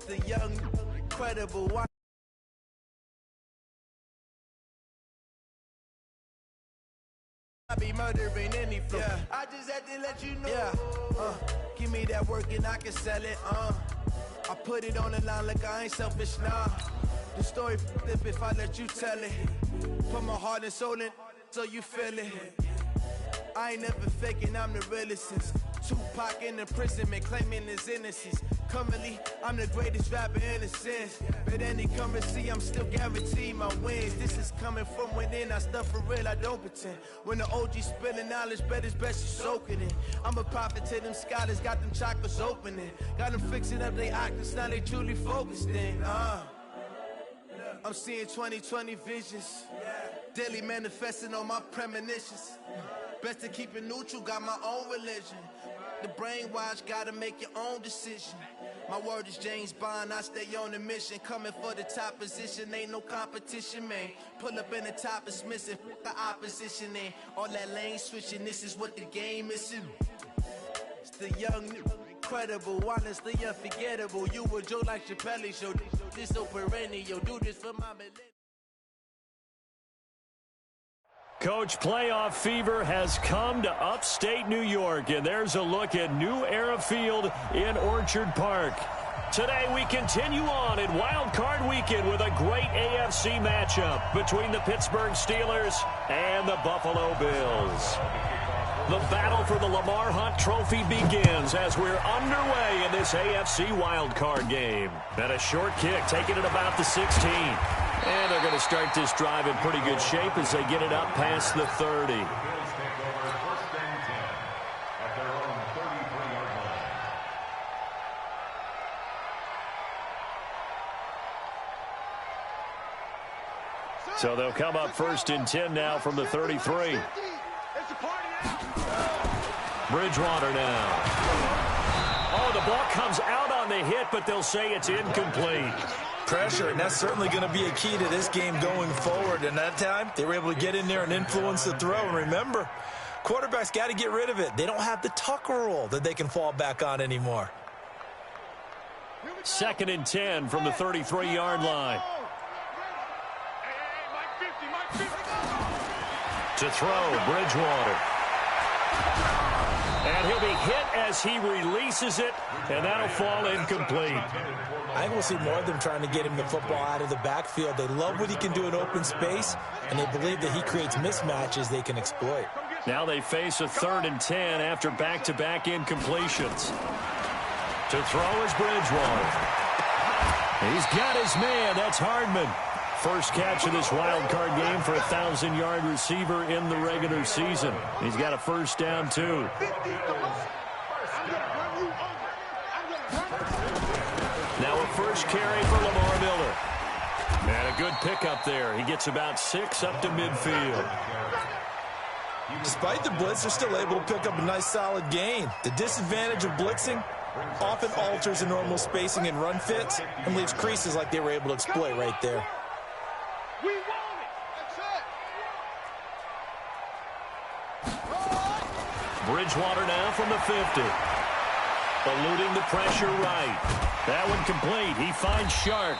the young, incredible. I be murdering any flow. Yeah. I just had to let you know. Yeah. Give me that work and I can sell it. I put it on the line like I ain't selfish, nah. The story flip if I let you tell it. Put my heart and soul in so you feel it. I ain't never faking, I'm the realest since Tupac in imprisonment, claiming his innocence. Currently, I'm the greatest rapper in a sense. But any currency, I'm still guaranteed my wins. This is coming from within, I stuff for real, I don't pretend. When the OG spilling knowledge, bet it's best you soak it in. I'm a prophet to them scholars, got them chakras opening. Got them fixing up they octaves, now they truly focused in. I'm seeing 2020 visions. Daily manifesting on my premonitions. Best to keep it neutral, got my own religion. The brainwash, gotta make your own decision. My word is James Bond, I stay on the mission. Coming for the top position, ain't no competition, man. Pull up in the top is missing, the opposition in. All that lane switching, this is what the game is. It's the young, incredible, honestly unforgettable. You were Joe like Chappelle show. This so perennial, do this for my millennial. Coach, playoff fever has come to upstate New York, and there's a look at New Era Field in Orchard Park. Today we continue on in Wildcard Weekend with a great AFC matchup between the Pittsburgh Steelers and the Buffalo Bills. The battle for the Lamar Hunt Trophy begins as we're underway in this AFC Wildcard game. And a short kick taken at about the 16. And they're going to start this drive in pretty good shape as they get it up past the 30. So they'll come up first and 10 now from the 33. Bridgewater now. Oh, the ball comes out on the hit, but they'll say it's incomplete. Pressure, and that's certainly going to be a key to this game going forward. And that time, they were able to get in there and influence the throw. And remember, quarterbacks got to get rid of it. They don't have the Tucker rule that they can fall back on anymore. 2nd and 10 from the 33-yard line. To throw, Bridgewater. And he'll be hit as he releases it, and that'll fall incomplete. I think we'll see more of them trying to get him the football out of the backfield. They love what he can do in open space, and they believe that he creates mismatches they can exploit. Now they face a 3rd and 10 after back-to-back incompletions. To throw is Bridgewater. He's got his man. That's Hardman. First catch of this wild card game for a 1,000-yard receiver in the regular season. He's got a first down, too. Now a first carry for Lamar Miller. And a good pickup there. He gets about 6 up to midfield. Despite the blitz, they're still able to pick up a nice solid gain. The disadvantage of blitzing often alters the normal spacing and run fits and leaves creases like they were able to exploit right there. We want it. That's it. Bridgewater now from the 50. Eluding the pressure right. That one complete. He finds Shark.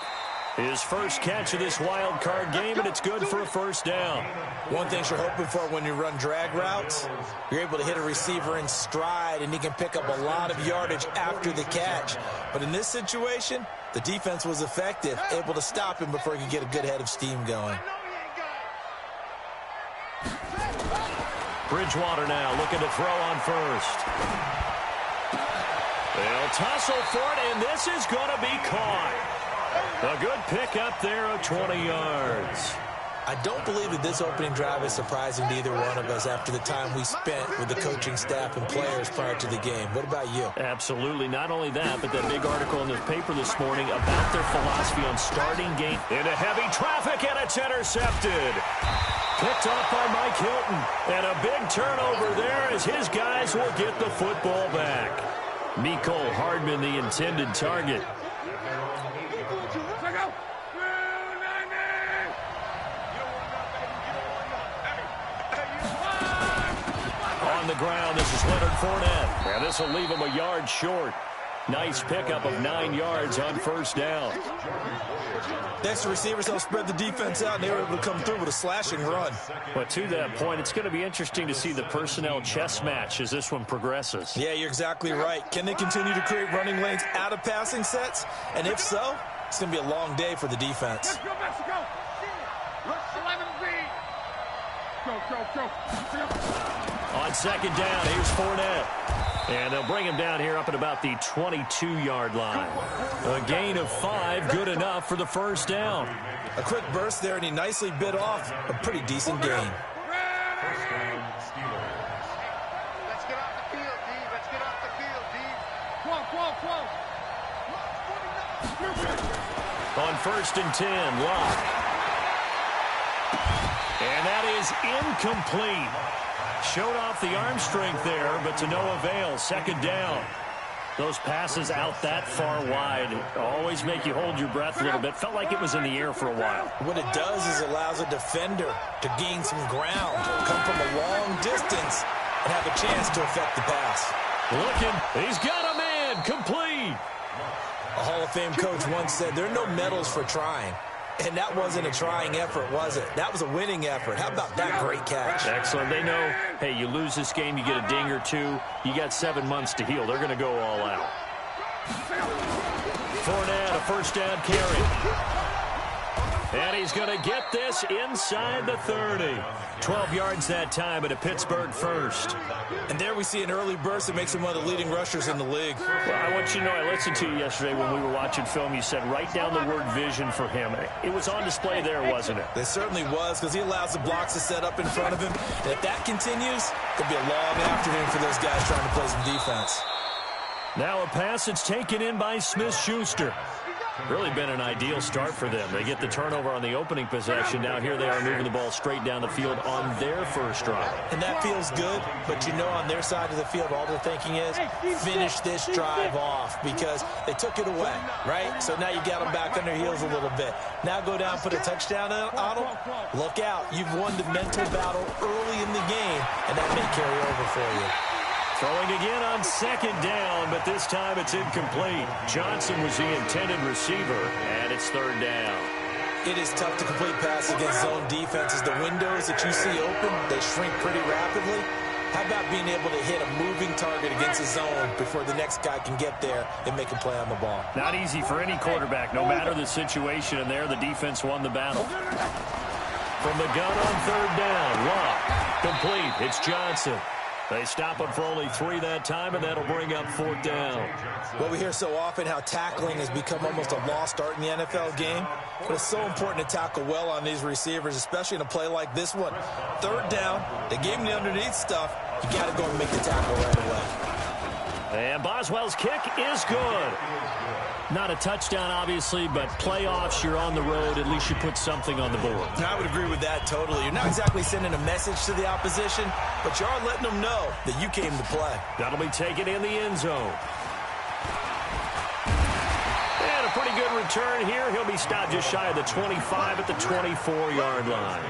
His first catch of this wild card game, and it's good for a first down. One thing you're hoping for when you run drag routes, you're able to hit a receiver in stride, and he can pick up a lot of yardage after the catch. But in this situation, the defense was effective, able to stop him before he could get a good head of steam going. Bridgewater now looking to throw on first. They'll tussle for it, and this is going to be caught. A good pick up there of 20 yards. I don't believe that this opening drive is surprising to either one of us after the time we spent with the coaching staff and players prior to the game. What about you? Absolutely. Not only that, but that big article in the paper this morning about their philosophy on starting game. Into heavy traffic, and it's intercepted. Picked off by Mike Hilton. And a big turnover there as his guys will get the football back. Mecole Hardman, the intended target. On the ground, this is Leonard Fournette. And this will leave him a yard short. Nice pickup of 9 yards on first down. Next, the receivers help spread the defense out, and they were able to come through with a slashing run. But to that point, it's going to be interesting to see the personnel chess match as this one progresses. Yeah, you're exactly right. Can they continue to create running lanes out of passing sets? And if so, it's going to be a long day for the defense. Let's go, Mexico. Rush 11B. Go. On second down, here's Fournette. And they'll bring him down here up at about the 22-yard line. A gain of 5, good enough for the first down. A quick burst there, and he nicely bit off a pretty decent gain. Let's get off the field, D. Let's get off the field, D. 12. On first and 10, Locke. And that is incomplete. Showed off the arm strength there, but to no avail. Second down. Those passes out that far wide always make you hold your breath a little bit. Felt like it was in the air for a while. What it does is it allows a defender to gain some ground, come from a long distance, and have a chance to affect the pass. Looking, he's got a man, complete. A Hall of Fame coach once said, there are no medals for trying. And that wasn't a trying effort, was it? That was a winning effort. How about that great catch? Excellent. They know, hey, you lose this game, you get a ding or two. You got 7 months to heal. They're going to go all out. Fournette, a first down carry. And he's going to get this inside the 30. 12 yards that time, but a Pittsburgh first. And there we see an early burst that makes him one of the leading rushers in the league. Well, I want you to know, I listened to you yesterday when we were watching film. You said write down the word vision for him. It was on display there, wasn't it? It certainly was, because he allows the blocks to set up in front of him. And if that continues, it'll be a long afternoon for those guys trying to play some defense. Now a pass that's taken in by Smith-Schuster. Really been an ideal start for them. They get the turnover on the opening possession. Now here they are moving the ball straight down the field on their first drive. And that feels good, but you know on their side of the field, all they're thinking is finish this drive off because they took it away, right? So now you got them back on their heels a little bit. Now go down, put a touchdown on them. Look out. You've won the mental battle early in the game, and that may carry over for you. Throwing again on second down, but this time it's incomplete. Johnson was the intended receiver, and it's third down. It is tough to complete passes against zone defenses. The windows that you see open, they shrink pretty rapidly. How about being able to hit a moving target against a zone before the next guy can get there and make a play on the ball? Not easy for any quarterback, no matter the situation, and there the defense won the battle. From the gun on third down, Locke, complete, it's Johnson. They stop him for only 3 that time, and that'll bring up fourth down. Well, we hear so often how tackling has become almost a lost art in the NFL game. But it's so important to tackle well on these receivers, especially in a play like this one. Third down, they gave him the underneath stuff. You got to go and make the tackle right away. And Boswell's kick is good. Not a touchdown, obviously, but playoffs, you're on the road. At least you put something on the board. I would agree with that totally. You're not exactly sending a message to the opposition, but you are letting them know that you came to play. That'll be taken in the end zone. And a pretty good return here. He'll be stopped just shy of the 25 at the 24-yard line.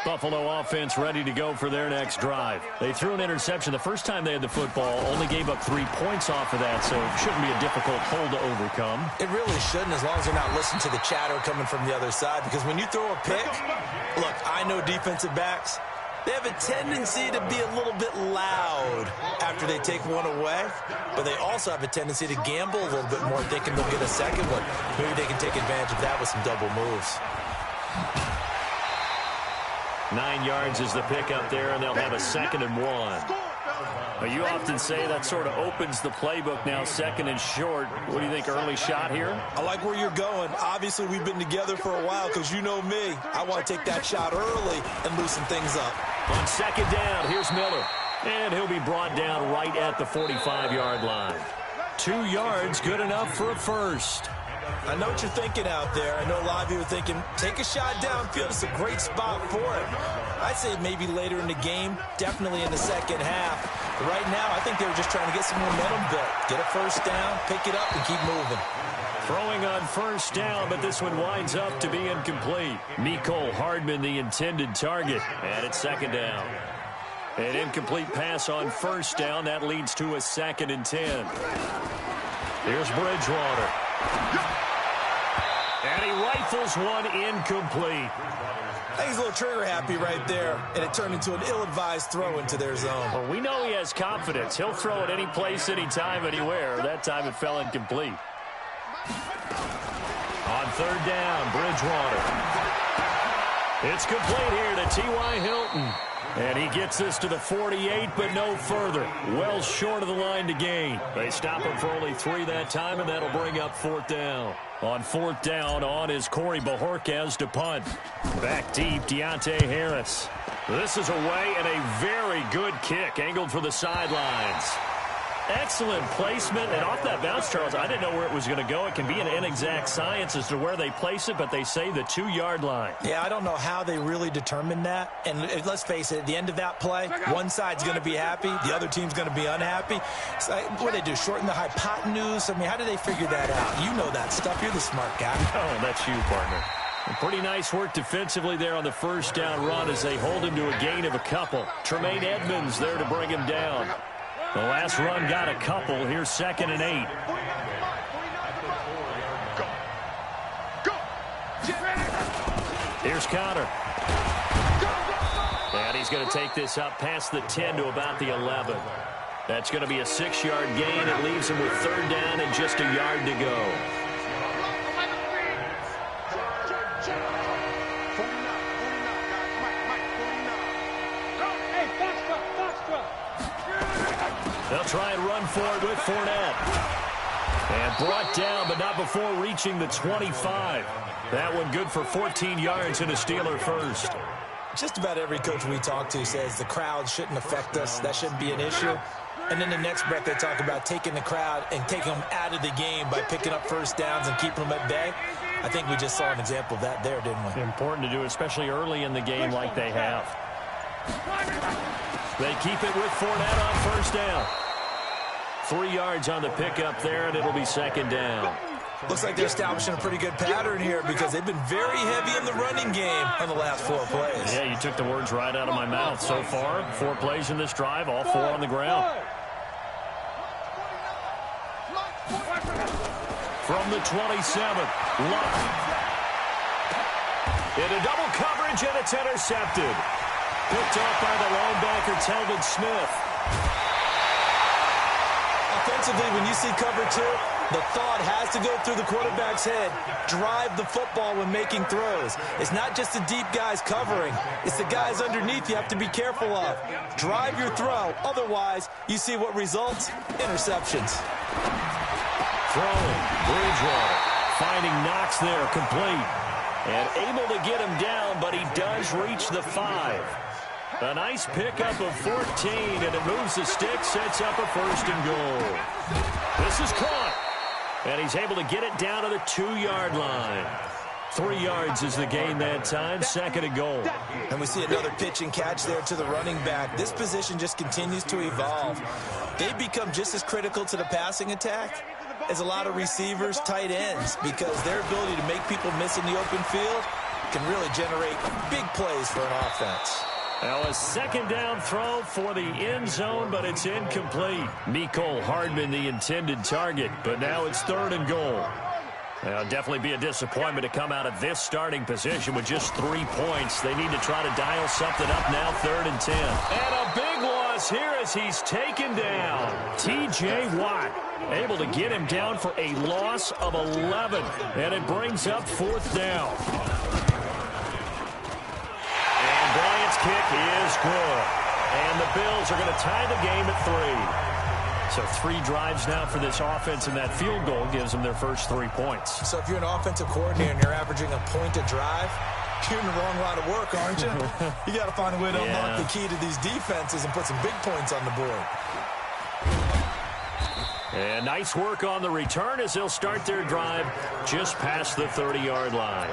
Buffalo offense ready to go for their next drive. They threw an interception the first time they had the football, only gave up 3 points off of that, so it shouldn't be a difficult hole to overcome. It really shouldn't, as long as they're not listening to the chatter coming from the other side, because when you throw a pick, look, I know defensive backs, they have a tendency to be a little bit loud after they take one away, but they also have a tendency to gamble a little bit more, thinking they'll get a second one. Maybe they can take advantage of that with some double moves. 9 yards is the pickup there, and they'll have a 2nd and 1. Well, you often say that sort of opens the playbook now, 2nd and short. What do you think, early shot here? I like where you're going. Obviously, we've been together for a while because you know me. I want to take that shot early and loosen things up. On 2nd down, here's Miller. And he'll be brought down right at the 45-yard line. 2 yards, good enough for a first. I know what you're thinking out there. I know a lot of you are thinking, take a shot downfield. It's a great spot for it. I'd say maybe later in the game, definitely in the second half. But right now, I think they were just trying to get some momentum built. Get a first down, pick it up, and keep moving. Throwing on first down, but this one winds up to be incomplete. Mecole Hardman, the intended target, and it's second down. An incomplete pass on first down. That leads to a 2nd and 10. Here's Bridgewater. And he rifles one incomplete. I think he's a little trigger happy right there, and it turned into an ill-advised throw into their zone. Well, we know he has confidence. He'll throw it any place, anytime, anywhere. That time it fell incomplete. On third down, Bridgewater. It's complete here to T.Y. Hilton. And he gets this to the 48, but no further. Well short of the line to gain. They stop him for only 3 that time, and that'll bring up 4th down. On 4th down, on is Corey Bojorquez to punt. Back deep, Deontay Harris. This is away, and a very good kick, angled for the sidelines. Excellent placement, and off that bounce, Charles, I didn't know where it was going to go. It can be an inexact science as to where they place it, but they say the 2-yard line. Yeah, I don't know how they really determined that. And let's face it, at the end of that play, one side's going to be happy, the other team's going to be unhappy. So, what do they do, shorten the hypotenuse? I mean, how do they figure that out? You know that stuff. You're the smart guy. Oh, that's you, partner. Pretty nice work defensively there on the first down run as they hold him to a gain of a couple. Tremaine Edmonds there to bring him down. The last run got a couple. Here's 2nd and 8. Here's Connor. And he's going to take this up past the 10 to about the 11. That's going to be a 6-yard gain. It leaves him with 3rd down and just a yard to go. They'll try and run for it with Fournette. And brought down, but not before reaching the 25. That one good for 14 yards and a Steeler first. Just about every coach we talk to says the crowd shouldn't affect us. That shouldn't be an issue. And then the next breath they talk about taking the crowd and taking them out of the game by picking up first downs and keeping them at bay. I think we just saw an example of that there, didn't we? Important to do, especially early in the game like they have. They keep it with Fournette on first down. 3 yards on the pickup there, and it'll be 2nd down. Looks like they're establishing a pretty good pattern here because they've been very heavy in the running game on the last 4 plays. Yeah, you took the words right out of my mouth. So far, 4 plays in this drive, all 4 on the ground. From the 27, Luck. Into double coverage, and it's intercepted. Picked off by the linebacker, Telvin Smith. Offensively, when you see cover 2, the thought has to go through the quarterback's head. Drive the football when making throws. It's not just the deep guys covering. It's the guys underneath you have to be careful of. Drive your throw. Otherwise, you see what results? Interceptions. Throwing. Bridgewater. Finding Knox there, complete. And able to get him down, but he does reach the 5. A nice pickup of 14, and it moves the stick, sets up a 1st and goal. This is caught, and he's able to get it down to the 2-yard line. 3 yards is the gain that time, 2nd and goal. And we see another pitch and catch there to the running back. This position just continues to evolve. They become just as critical to the passing attack as a lot of receivers, tight ends, because their ability to make people miss in the open field can really generate big plays for an offense. Now a 2nd down throw for the end zone, but it's incomplete. Mecole Hardman, the intended target, but now it's 3rd and goal. Now, definitely be a disappointment to come out of this starting position with just 3 points. They need to try to dial something up now, 3rd and 10. And a big loss here as he's taken down. T.J. Watt able to get him down for a loss of 11, and it brings up 4th down. Bryant's kick is good. And the Bills are going to tie the game at 3. So 3 drives now for this offense, and that field goal gives them their first 3 points. So if you're an offensive coordinator and you're averaging a point a drive, you're in the wrong line of work, aren't you? You got to find a way to unlock the key to these defenses and put some big points on the board. And nice work on the return as they'll start their drive just past the 30-yard line.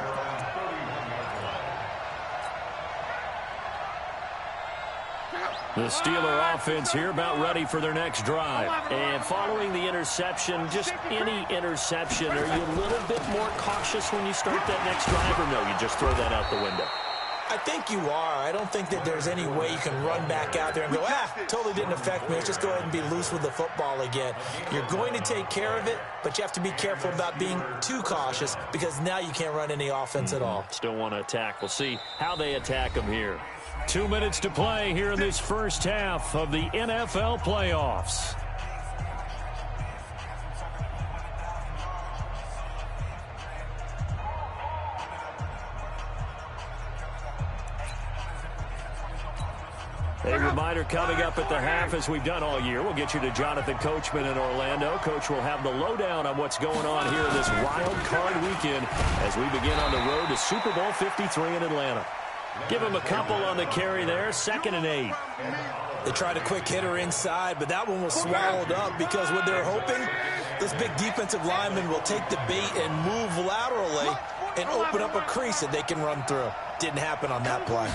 The Steeler offense here about ready for their next drive. And following the interception, just any interception, are you a little bit more cautious when you start that next drive, or no, you just throw that out the window? I think you are. I don't think that there's any way you can run back out there and go, totally didn't affect me. Let's just go ahead and be loose with the football again. You're going to take care of it, but you have to be careful about being too cautious because now you can't run any offense at all. Still want to attack. We'll see how they attack them here. 2 minutes to play here in this first half of the NFL playoffs. A reminder coming up at the half, as we've done all year. We'll get you to Jonathan Coachman in Orlando. Coach will have the lowdown on what's going on here this wild card weekend as we begin on the road to Super Bowl 53 in Atlanta. Give him a couple on the carry there, 2nd and 8. They tried a quick hitter inside, but that one was swallowed up because what they're hoping, this big defensive lineman will take the bait and move laterally and open up a crease that they can run through. Didn't happen on that play.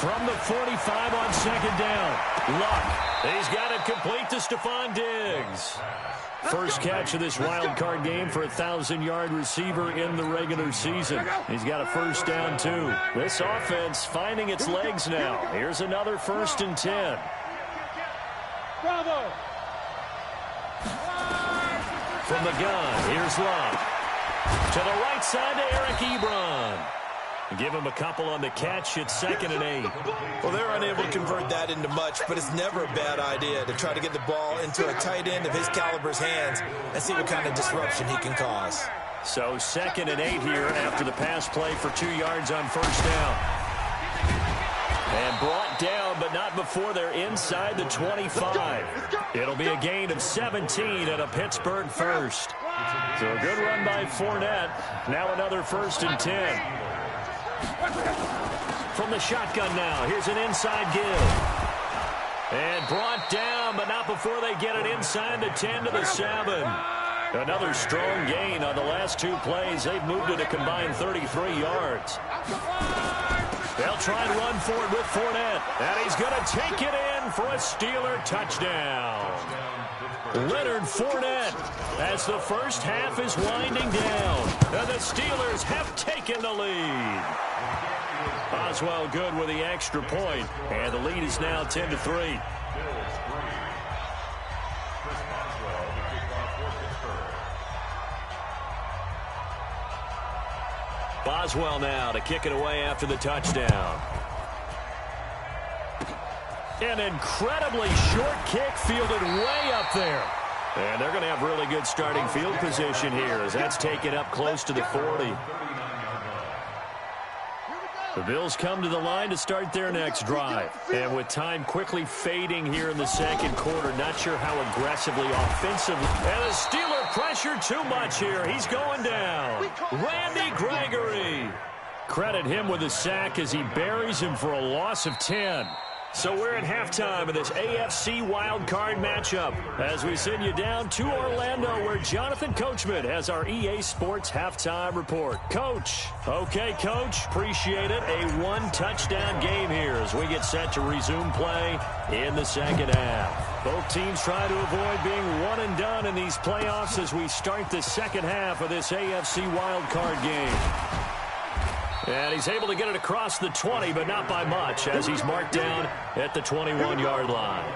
From the 45 on 2nd down. Luck. He's got it complete to Stephon Diggs. First catch of this wild card game for a 1,000-yard receiver in the regular season. He's got a first down, too. This offense finding its legs now. Here's another 1st and 10. Bravo. From the gun, here's Luck. To the right side to Eric Ebron. Give him a couple on the catch. It's 2nd and 8. Well, they're unable to convert that into much, but it's never a bad idea to try to get the ball into a tight end of his caliber's hands and see what kind of disruption he can cause. So 2nd and 8 here after the pass play for 2 yards on first down. And brought down, but not before they're inside the 25. It'll be a gain of 17 and a Pittsburgh first. So a good run by Fournette. Now another 1st and 10. From the shotgun now, here's an inside give. And brought down, but not before they get it inside the 10 to the 7. Another strong gain on the last 2 plays. They've moved it a combined 33 yards. They'll try and run for it with Fournette. And he's going to take it in for a Steeler touchdown. Leonard Fournette as the first half is winding down. And the Steelers have taken the lead. Boswell good with the extra point, and the lead is now 10-3. Boswell now to kick it away after the touchdown. An incredibly short kick fielded way up there. And they're going to have really good starting field position here as that's taken up close to the 40. The Bills come to the line to start their next drive. And with time quickly fading here in the second quarter, not sure how aggressively offensively. And the Steeler pressure too much here. He's going down. Randy Gregory. Credit him with a sack as he buries him for a loss of 10. So we're at halftime of this AFC wildcard matchup as we send you down to Orlando where Jonathan Coachman has our EA Sports halftime report. Coach. Okay, Coach. Appreciate it. A 1-touchdown game here as we get set to resume play in the second half. Both teams try to avoid being one and done in these playoffs as we start the second half of this AFC wildcard game. And he's able to get it across the 20, but not by much, as he's marked down at the 21-yard line.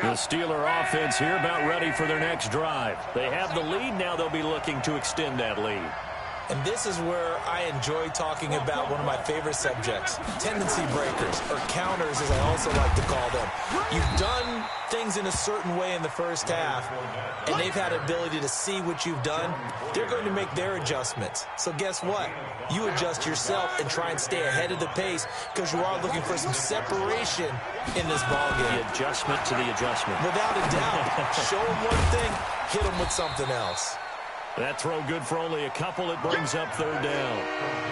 The Steeler offense here about ready for their next drive. They have the lead. Now they'll be looking to extend that lead. And this is where I enjoy talking about one of my favorite subjects, tendency breakers, or counters as I also like to call them. You've done things in a certain way in the first half, and they've had ability to see what you've done. They're going to make their adjustments. So guess what? You adjust yourself and try and stay ahead of the pace because you are looking for some separation in this ballgame. The adjustment to the adjustment. Without a doubt. Show them one thing, hit them with something else. That throw good for only a couple. It brings up third down.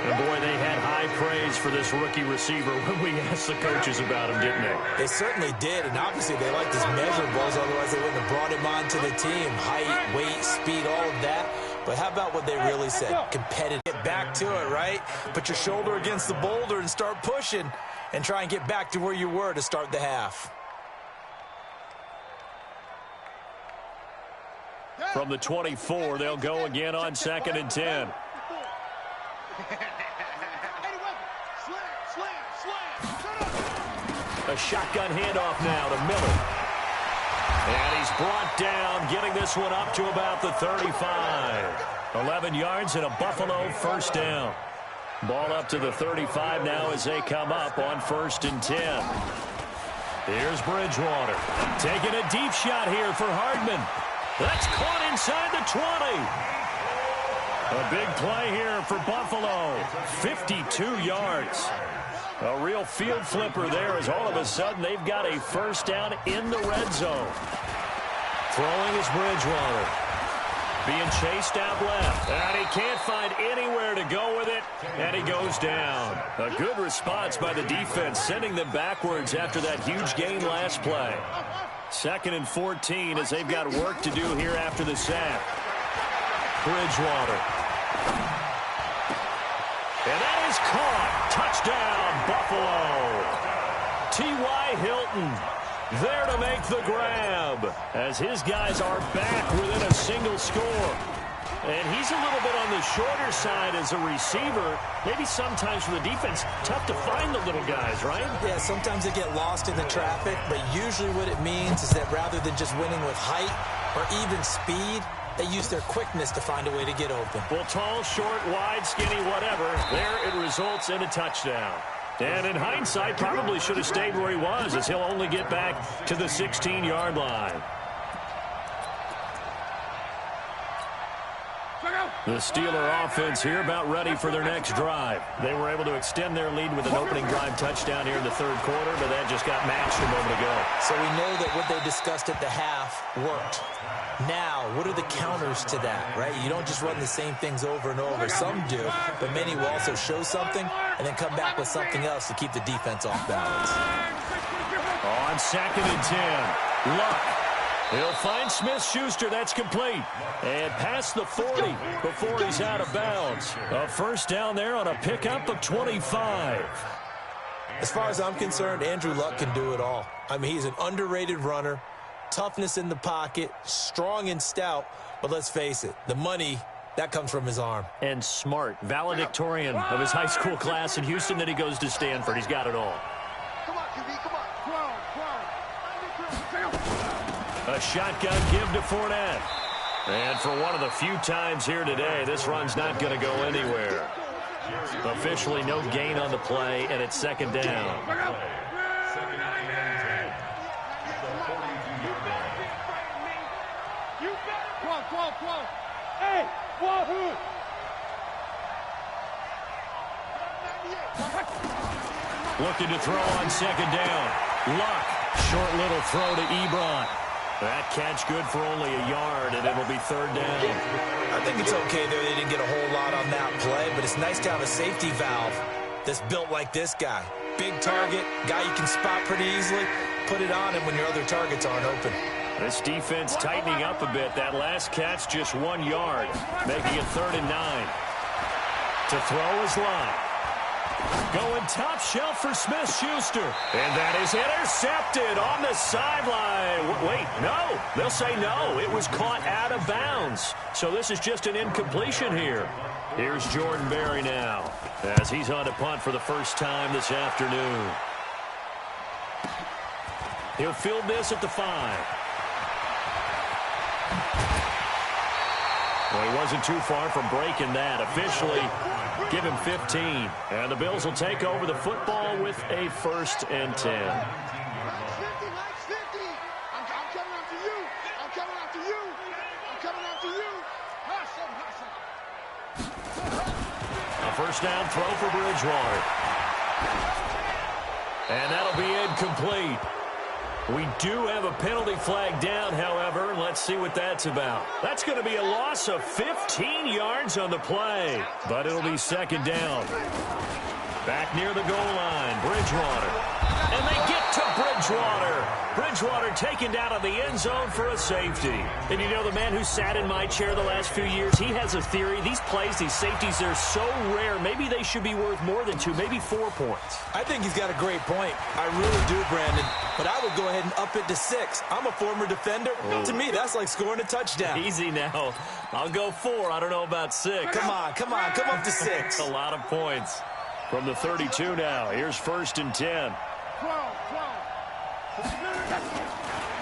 And, boy, they had high praise for this rookie receiver when we asked the coaches about him, didn't they? They certainly did, and obviously they liked his measurables. Otherwise, they wouldn't have brought him onto the team. Height, weight, speed, all of that. But how about what they really said? Competitive. Get back to it, right? Put your shoulder against the boulder and start pushing and try and get back to where you were to start the half. From the 24, they'll go again on 2nd and 10. A shotgun handoff now to Miller. And he's brought down, getting this one up to about the 35. 11 yards and a Buffalo first down. Ball up to the 35 now as they come up on 1st and 10. Here's Bridgewater. Taking a deep shot here for Hardman. That's caught inside the 20. A big play here for Buffalo. 52 yards. A real field flipper there as all of a sudden they've got a first down in the red zone. Throwing is Bridgewater. Being chased out left. And he can't find anywhere to go with it. And he goes down. A good response by the defense, sending them backwards after that huge gain last play. 2nd and 14 as they've got work to do here after the sack. Bridgewater. And that is caught. Touchdown, Buffalo. T.Y. Hilton there to make the grab as his guys are back within a single score. And he's a little bit on the shorter side as a receiver. Maybe sometimes for the defense, tough to find the little guys, right? Yeah, sometimes they get lost in the traffic, but usually what it means is that rather than just winning with height or even speed, they use their quickness to find a way to get open. Well, tall, short, wide, skinny, whatever, there it results in a touchdown. And in hindsight, probably should have stayed where he was as he'll only get back to the 16-yard line. The Steeler offense here about ready for their next drive. They were able to extend their lead with an opening drive touchdown here in the 3rd quarter, but that just got matched a moment ago. So we know that what they discussed at the half worked. Now, what are the counters to that, right? You don't just run the same things over and over. Some do, but many will also show something and then come back with something else to keep the defense off balance. On 2nd and 10, Luck. He'll find Smith-Schuster. That's complete. And past the 40 before he's out of bounds. A first down there on a pickup of 25. As far as I'm concerned, Andrew Luck can do it all. I mean, he's an underrated runner. Toughness in the pocket, strong and stout, but let's face it, the money, that comes from his arm. And smart, valedictorian of his high school class in Houston, then he goes to Stanford. He's got it all. Come on, QB, come on. A shotgun give to Fournette. And for one of the few times here today, this run's not going to go anywhere. Officially no gain on the play, and it's 2nd down. Hey, Wahoo! Looking to throw on 2nd down. Luck. Short little throw to Ebron. That catch good for only a yard, and it'll be 3rd down. I think it's okay there. They didn't get a whole lot on that play, but it's nice to have a safety valve that's built like this guy. Big target, guy you can spot pretty easily. Put it on him when your other targets aren't open. This defense tightening up a bit. That last catch just 1 yard, making it 3rd and 9. To throw is Lott. Going top shelf for Smith-Schuster. And that is intercepted on the sideline. Wait, no. They'll say no. It was caught out of bounds. So this is just an incompletion here. Here's Jordan Berry now as he's on to punt for the first time this afternoon. He'll field this at the 5. Well, he wasn't too far from breaking that. Officially, give him 15. And the Bills will take over the football with a 1st and 10. I'm coming after you. I'm coming after you. I'm coming after you. A first down throw for Bridgewater. And that'll be incomplete. We do have a penalty flag down, however. Let's see what that's about. That's going to be a loss of 15 yards on the play, but it'll be 2nd down. Back near the goal line, Bridgewater. And they get to Bridgewater. Bridgewater taken down in the end zone for a safety. And you know, the man who sat in my chair the last few years, he has a theory. These plays, these safeties, they're so rare. Maybe they should be worth more than 2, maybe 4 points. I think he's got a great point. I really do, Brandon. But I would go ahead and up it to 6. I'm a former defender. Oh. To me, that's like scoring a touchdown. Easy now. I'll go 4. I don't know about 6. Come on. Come up to 6. A lot of points. From the 32 now. Here's 1st and 10.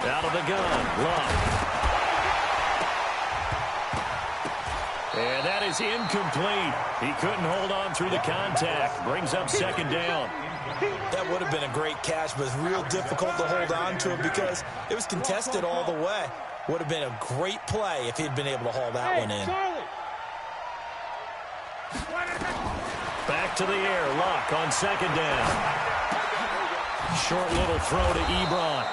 Out of the gun. Love. And that is incomplete. He couldn't hold on through the contact. Brings up 2nd down. That would have been a great catch, but it's real difficult to hold on to it because it was contested all the way. Would have been a great play if he'd been able to haul that one in. Back to the air. Luck on 2nd down. Short little throw to Ebron.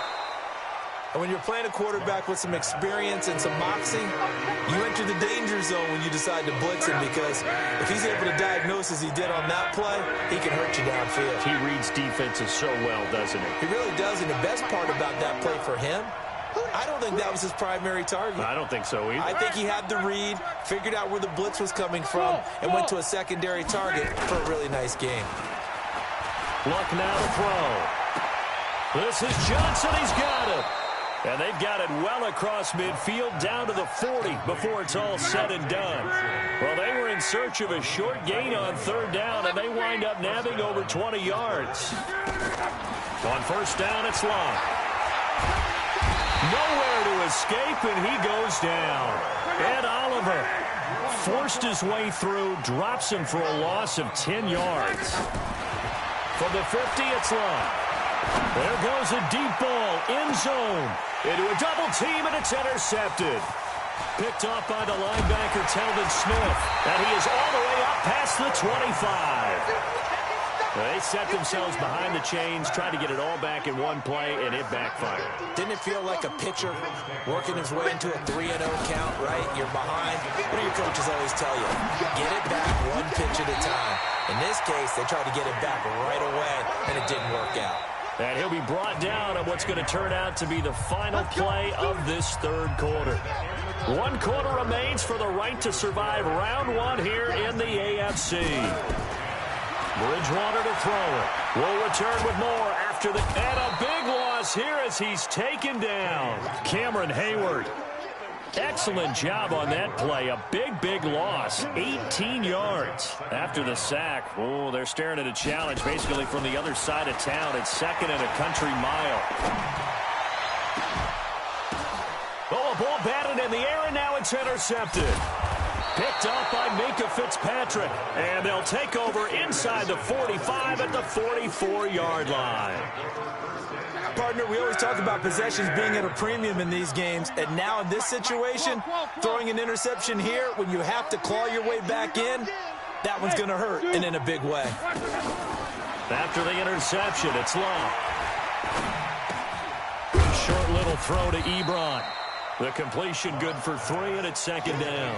And when you're playing a quarterback with some experience and some moxie, you enter the danger zone when you decide to blitz him, because if he's able to diagnose as he did on that play, he can hurt you downfield. He reads defenses so well, doesn't he? He really does, and the best part about that play for him, I don't think that was his primary target. I don't think so either. I think he had the read, figured out where the blitz was coming from, and went to a secondary target for a really nice game. Luck now to throw. This is Johnson. He's got it. And they've got it well across midfield down to the 40 before it's all said and done. Well, they were in search of a short gain on 3rd down, and they wind up nabbing over 20 yards. On 1st down, it's Long. Nowhere to escape, and he goes down. Ed Oliver forced his way through, drops him for a loss of 10 yards. From the 50, it's Long. There goes a deep ball, end zone, into a double team, and it's intercepted. Picked off by the linebacker, Telvin Smith, and he is all the way up past the 25. They set themselves behind the chains, tried to get it all back in one play, and it backfired. Didn't it feel like a pitcher working his way into a 3-0 count, right? You're behind. What do your coaches always tell you? Get it back one pitch at a time. In this case, they tried to get it back right away, and it didn't work out. And he'll be brought down on what's going to turn out to be the final play of this 3rd quarter. 1 quarter remains for the right to survive round 1 here in the AFC. Bridgewater to throw it. Will return with more after the... And a big loss here as he's taken down. Cameron Hayward. Excellent job on that play. A big loss. 18 yards after the sack. Oh, they're staring at a challenge basically from the other side of town. It's 2nd and a country mile. Oh, a ball batted in the air, and now it's intercepted. Picked off by Minkah Fitzpatrick. And they'll take over inside the 45 at the 44-yard line. Partner, we always talk about possessions being at a premium in these games, and now in this situation, throwing an interception here when you have to claw your way back in, that one's going to hurt, and in a big way. After the interception, it's Long. Short little throw to Ebron. The completion good for 3, and it's 2nd down.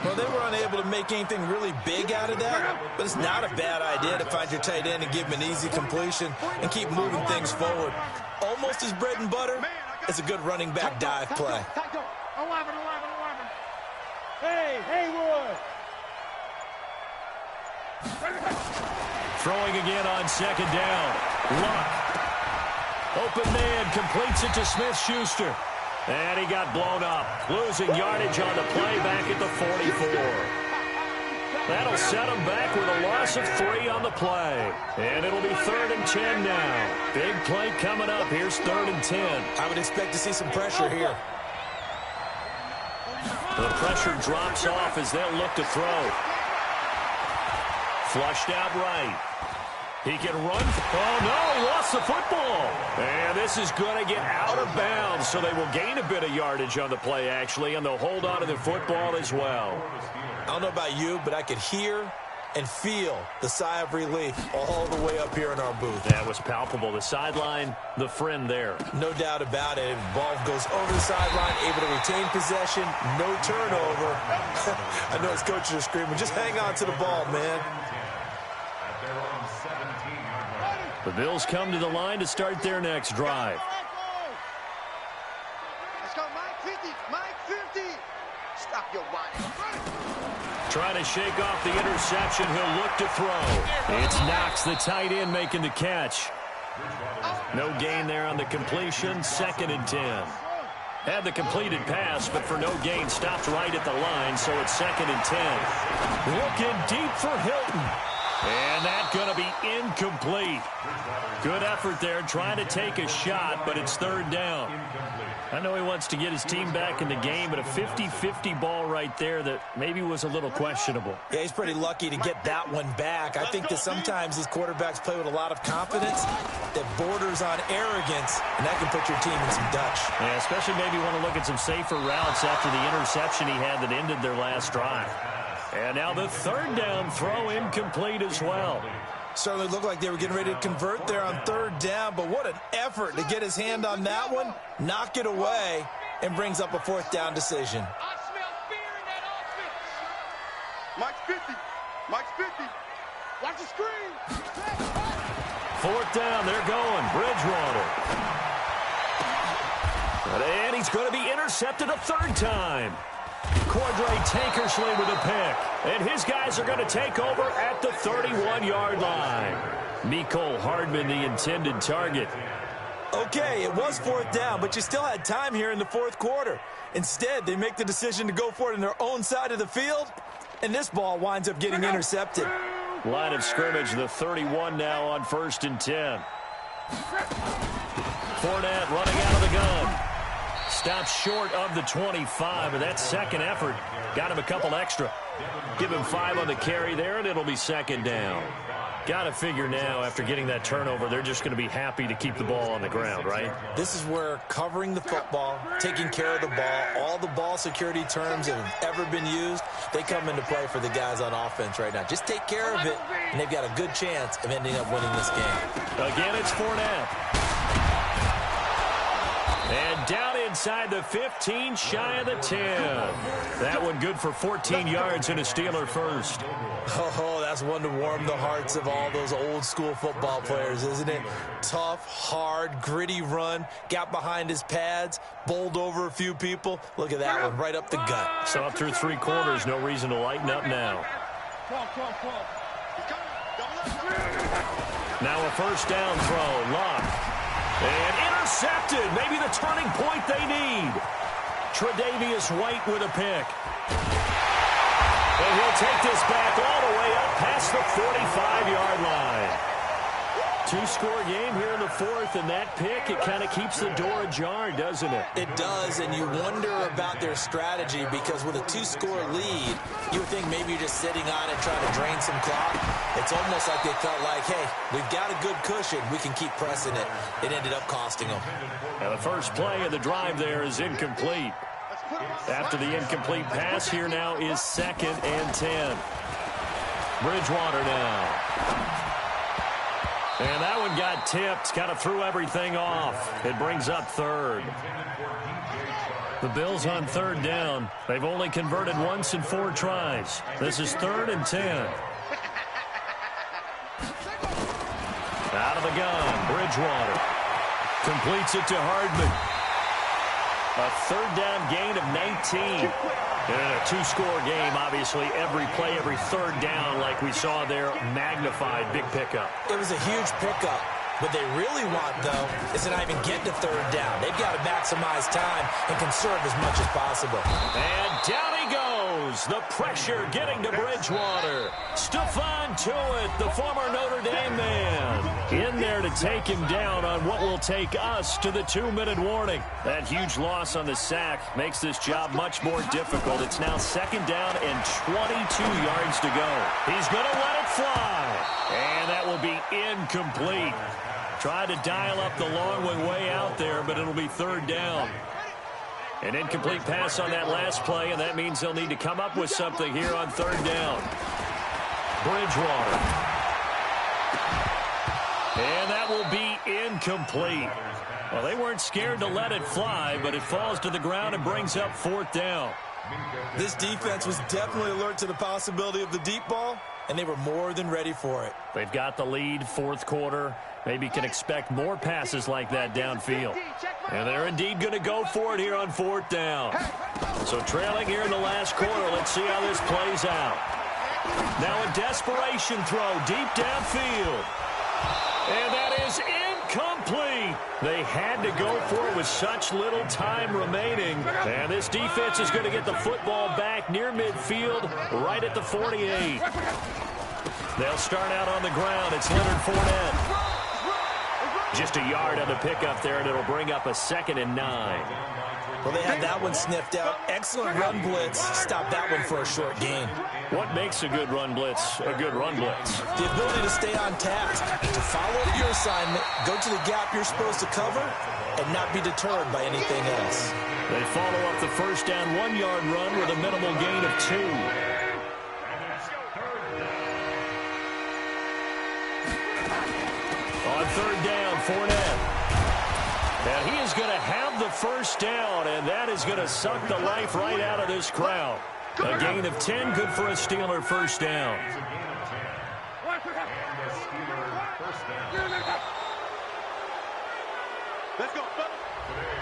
Well, they were unable to make anything really big out of that, but it's not a bad idea to find your tight end and give him an easy completion and keep moving things forward. Almost as bread and butter as a good running back dive play. 11. Hey, Haywood. Throwing again on 2nd down. Luck. Open man completes it to Smith-Schuster. And he got blown up, losing yardage on the play back at the 44. That'll set him back with a loss of 3 on the play. And it'll be 3rd and 10 now. Big play coming up. Here's 3rd and 10. I would expect to see some pressure here. The pressure drops off as they'll look to throw. Flushed out right. He can run. Oh, no, he lost the football. And this is going to get out of bounds, so they will gain a bit of yardage on the play, actually, and they'll hold on to the football as well. I don't know about you, but I could hear and feel the sigh of relief all the way up here in our booth. That was palpable. The sideline, the friend there. No doubt about it. The ball goes over the sideline, able to retain possession, no turnover. I know his coaches are screaming, just hang on to the ball, man. The Bills come to the line to start their next drive. Let's go, Mike 50. Mike 50. Stop your whining. Trying to shake off the interception. He'll look to throw. It's Knox, the tight end, making the catch. No gain there on the completion. 2nd and 10. Had the completed pass, but for no gain, stopped right at the line, so it's 2nd and 10. Looking deep for Hilton. And that's going to be incomplete. Good effort there, trying to take a shot, but it's 3rd down. I know he wants to get his team back in the game, but a 50-50 ball right there that maybe was a little questionable. Yeah, he's pretty lucky to get that one back. I think that sometimes these quarterbacks play with a lot of confidence that borders on arrogance, and that can put your team in some Dutch. Yeah, especially maybe want to look at some safer routes after the interception he had that ended their last drive. And now the 3rd down throw incomplete as well. Certainly looked like they were getting ready to convert there on 3rd down, but what an effort to get his hand on that one, knock it away, and brings up a 4th down decision. I smell fear in that offense. Mike's 50. Mike's 50. Watch the screen. 4th down, they're going. Bridgewater. And he's going to be intercepted a 3rd time. Cordray Tankersley with a pick. And his guys are going to take over at the 31-yard line. Mecole Hardman, the intended target. Okay, it was 4th down, but you still had time here in the 4th quarter. Instead, they make the decision to go for it on their own side of the field, and this ball winds up getting intercepted. Line of scrimmage, the 31 now on 1st and 10. Fournette running out of the gun. Stops short of the 25, but that 2nd effort got him a couple extra. Give him 5 on the carry there, and it'll be 2nd down. Got to figure now, after getting that turnover, they're just going to be happy to keep the ball on the ground, right? This is where covering the football, taking care of the ball, all the ball security terms that have ever been used, they come into play for the guys on offense right now. Just take care of it, and they've got a good chance of ending up winning this game. Again, it's Fournette. And down inside the 15, shy of the 10. That one good for 14 yards and a Steeler first. Oh, that's one to warm the hearts of all those old school football players, isn't it? Tough, hard, gritty run. Got behind his pads, bowled over a few people. Look at that one, right up the gut. So up through 3 quarters, no reason to lighten up now. Now a 1st down throw, Locke. And intercepted, maybe the turning point they need. Tre'Davious White with a pick. And he'll take this back all the way up past the 45-yard line. 2-score game here in the 4th, and that pick, it kind of keeps the door ajar, doesn't it? It does, and you wonder about their strategy because with a 2-score lead, you would think maybe you're just sitting on it trying to drain some clock. It's almost like they felt like, hey, we've got a good cushion. We can keep pressing it. It ended up costing them. Now the first play of the drive there is incomplete. After the incomplete pass, here now is 2nd and 10. Bridgewater now. And that one got tipped, kind of threw everything off. It brings up 3rd. The Bills on 3rd down. They've only converted once in 4 tries. This is 3rd and 10. Out of the gun, Bridgewater. Completes it to Hardman. A 3rd down gain of 19. And a 2-score game, obviously. Every play, every 3rd down, like we saw there, magnified, big pickup. It was a huge pickup. What they really want, though, is to not even get to 3rd down. They've got to maximize time and conserve as much as possible. And down he goes. The pressure getting to Bridgewater. Stephon Tuitt, the former Notre Dame man, in there to take him down on what will take us to the 2-minute warning. That huge loss on the sack makes this job much more difficult. It's now 2nd down and 22 yards to go. He's going to let it fly. And that will be incomplete. Tried to dial up the long one way out there, but it'll be 3rd down. An incomplete pass on that last play, and that means they'll need to come up with something here on 3rd down. Bridgewater. And that will be incomplete. Well, they weren't scared to let it fly, but it falls to the ground and brings up 4th down. This defense was definitely alert to the possibility of the deep ball, and they were more than ready for it. They've got the lead, 4th quarter. Maybe can expect more passes like that downfield. And they're indeed going to go for it here on 4th down. So trailing here in the last quarter. Let's see how this plays out. Now a desperation throw deep downfield. And that is incomplete. They had to go for it with such little time remaining. And this defense is going to get the football back near midfield, right at the 48. They'll start out on the ground. It's Leonard Fournette. Just a yard on the pickup there, and it'll bring up a 2nd and 9. Well, they had that one sniffed out. Excellent run blitz. Stop that one for a short gain. What makes a good run blitz a good run blitz? The ability to stay on task, to follow your assignment, go to the gap you're supposed to cover, and not be deterred by anything else. They follow up the 1st down 1-yard run with a minimal gain of 2. On 3rd down, Fournette. And he is going to have the 1st down, and that is going to suck the life right out of this crowd. A gain of 10, good for a Steeler 1st down. Let's go, fellas.